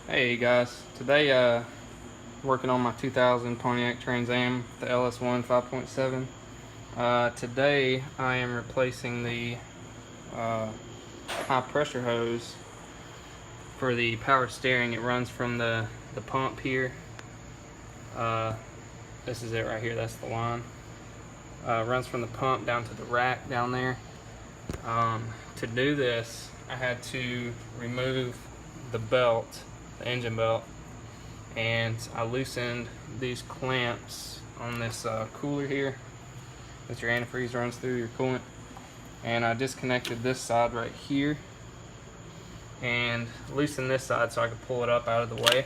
Hey guys, today working on my 2000 Pontiac Trans Am, the LS1 5.7. Today I am replacing the high pressure hose for the power steering. It runs from the pump here. This is it right here, that's the line. Runs from the pump down to the rack down there. To do this, I had to remove the belt, the engine belt, and I loosened these clamps on this cooler here that your antifreeze runs through, your coolant, and I disconnected this side right here and loosened this side so I could pull it up out of the way.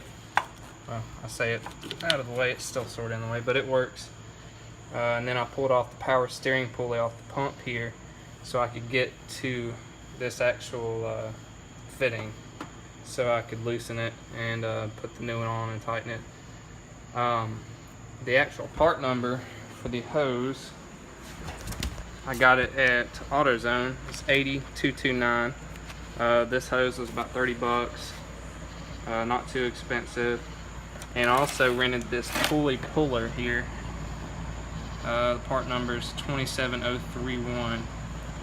Well, I say it out of the way, it's still sort of in the way, but it works. And then I pulled off the power steering pulley off the pump here so I could get to this actual fitting, so I could loosen it and put the new one on and tighten it. The actual part number for the hose, I got it at AutoZone. It's 80229. This hose was about 30 bucks, not too expensive. And I also rented this pulley puller here. The part number is 27031.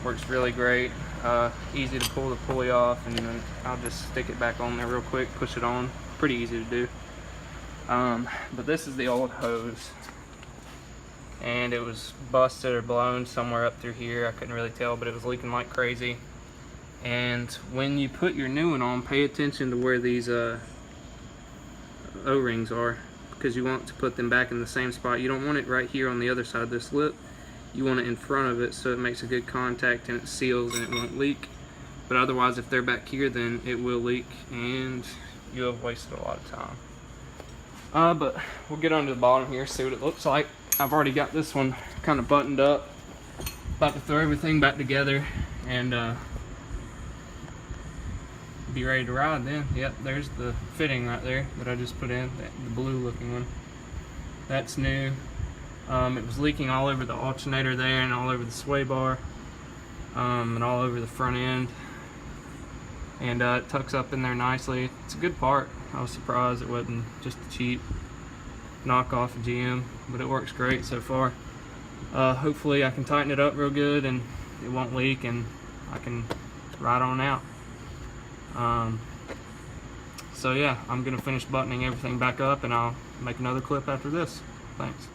Works really great. Easy to pull the pulley off, and then I'll just stick it back on there real quick, push it on. Pretty easy to do. But this is the old hose, and it was busted or blown somewhere up through here. I couldn't really tell, but it was leaking like crazy. And when you put your new one on, pay attention to where these O-rings are, because you want to put them back in the same spot. You don't want it right here on the other side of this lip. You want it in front of it so it makes a good contact and it seals and it won't leak. But otherwise, if they're back here, then it will leak and you have wasted a lot of time. But we'll get under the bottom here, see what it looks like. I've already got this one kind of buttoned up. About to throw everything back together and be ready to ride then. Yep, there's the fitting right there that I just put in, the blue looking one. That's new. It was leaking all over the alternator there and all over the sway bar, and all over the front end, and it tucks up in there nicely. It's a good part. I was surprised it wasn't just a cheap knockoff of GM, but it works great so far. Hopefully I can tighten it up real good and it won't leak and I can ride on out. So yeah, I'm gonna finish buttoning everything back up and I'll make another clip after this. Thanks.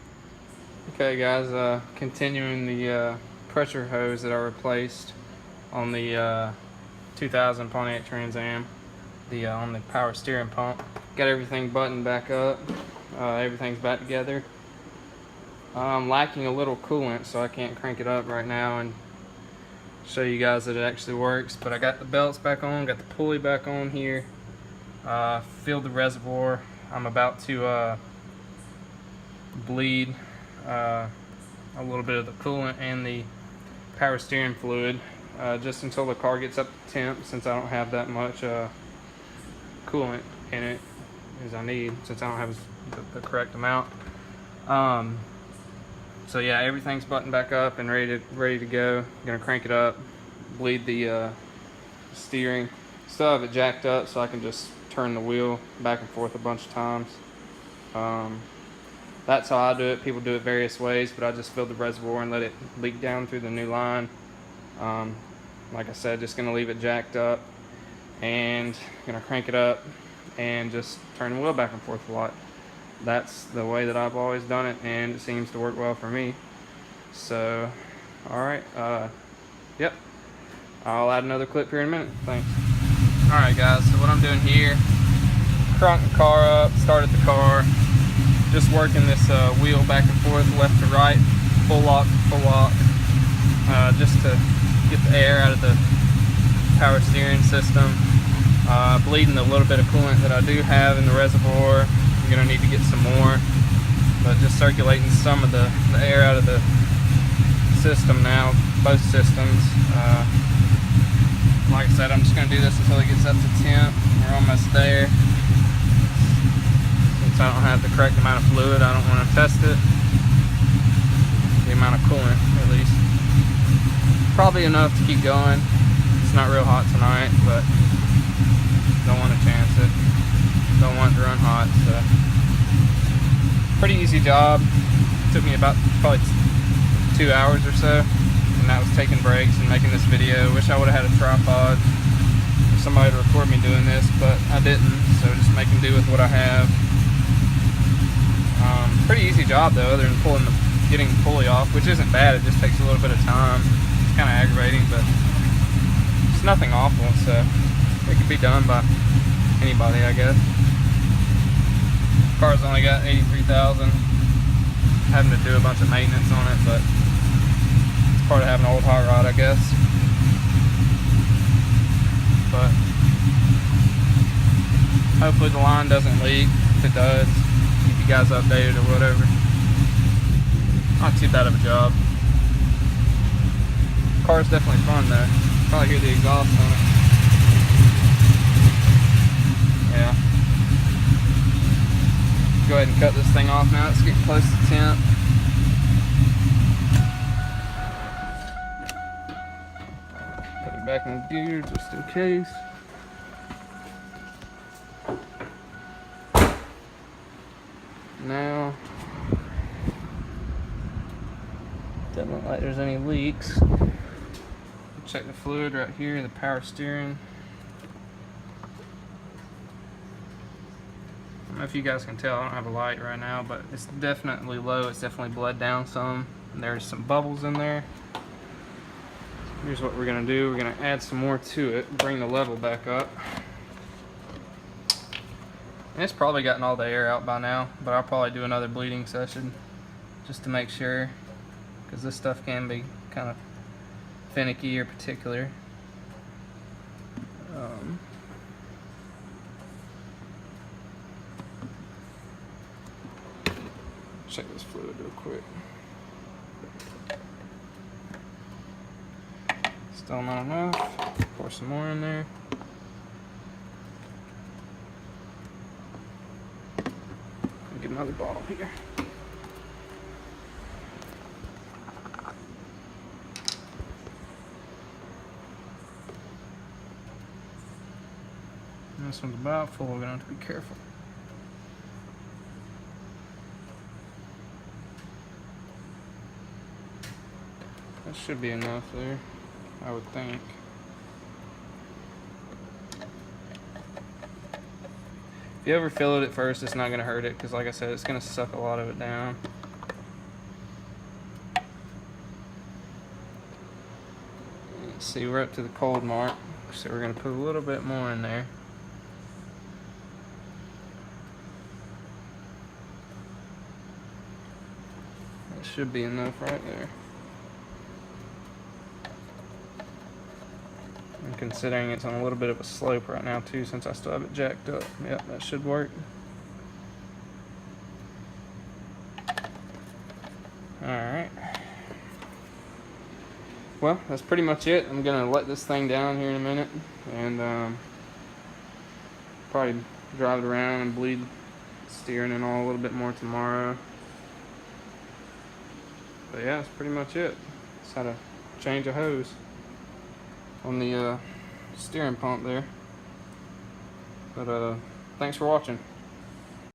Okay guys, continuing the pressure hose that I replaced on the 2000 Pontiac Trans Am, on the power steering pump. Got everything buttoned back up. Everything's back together. I'm lacking a little coolant, so I can't crank it up right now and show you guys that it actually works. But I got the belts back on, got the pulley back on here. Filled the reservoir. I'm about to bleed a little bit of the coolant and the power steering fluid just until the car gets up to temp, since I don't have that much coolant in it as I need, since I don't have the correct amount. So yeah, everything's buttoned back up and ready to go. I'm gonna crank it up, bleed the steering. Still have it jacked up so I can just turn the wheel back and forth a bunch of times. That's how I do it. People do it various ways, but I just filled the reservoir and let it leak down through the new line. Like I said, just gonna leave it jacked up and gonna crank it up and just turn the wheel back and forth a lot. That's the way that I've always done it, and it seems to work well for me. So, alright, yep, I'll add another clip here in a minute. Thanks. Alright guys, so what I'm doing here, cranked the car up, started the car, just working this wheel back and forth, left to right, full lock to full lock, just to get the air out of the power steering system. Bleeding a little bit of coolant that I do have in the reservoir. I'm gonna need to get some more, but just circulating some of the air out of the system now, both systems. Like I said, I'm just gonna do this until it gets up to temp. We're almost there. Since I don't have the correct amount of fluid, I don't want to test it. The amount of coolant, at least. Probably enough to keep going. It's not real hot tonight, but don't want to chance it. So pretty easy job. Took me about probably 2 hours or so, and that was taking breaks and making this video. Wish I would have had a tripod or somebody to record me doing this, but I didn't, so just making do with what I have. Pretty easy job though, other than getting the pulley off, which isn't bad. It just takes a little bit of time. It's kind of aggravating, but it's nothing awful, so it can be done by anybody, I guess. Car's only got 83,000. Having to do a bunch of maintenance on it, but it's part of having an old hot rod, I guess. But hopefully the line doesn't leak. If it does, keep you guys updated or whatever. Not too bad of a job. Car's definitely fun though. Probably hear the exhaust on it. Yeah. Go ahead and cut this thing off now. It's getting close to temp. Put it back in gear just in case. Now, doesn't look like there's any leaks. Check the fluid right here, the power steering. I don't know if you guys can tell, I don't have a light right now, but it's definitely low. It's definitely bled down some. There's some bubbles in there. Here's what we're gonna do. We're gonna add some more to it, bring the level back up. And it's probably gotten all the air out by now, but I'll probably do another bleeding session just to make sure, because this stuff can be kind of finicky or particular. Check this fluid real quick. Still not enough. Pour some more in there. Get another bottle here. And this one's about full. We're gonna have to be careful. That should be enough there, I would think. If you ever fill it at first, it's not going to hurt it, because like I said, it's going to suck a lot of it down. Let's see, we're up to the cold mark, so we're going to put a little bit more in there. That should be enough right there. And considering it's on a little bit of a slope right now too, since I still have it jacked up. Yep, that should work. Alright. Well, that's pretty much it. I'm gonna let this thing down here in a minute and probably drive it around and bleed steering and all a little bit more tomorrow. But yeah, that's pretty much it. Just had to change a hose on the steering pump there. But thanks for watching.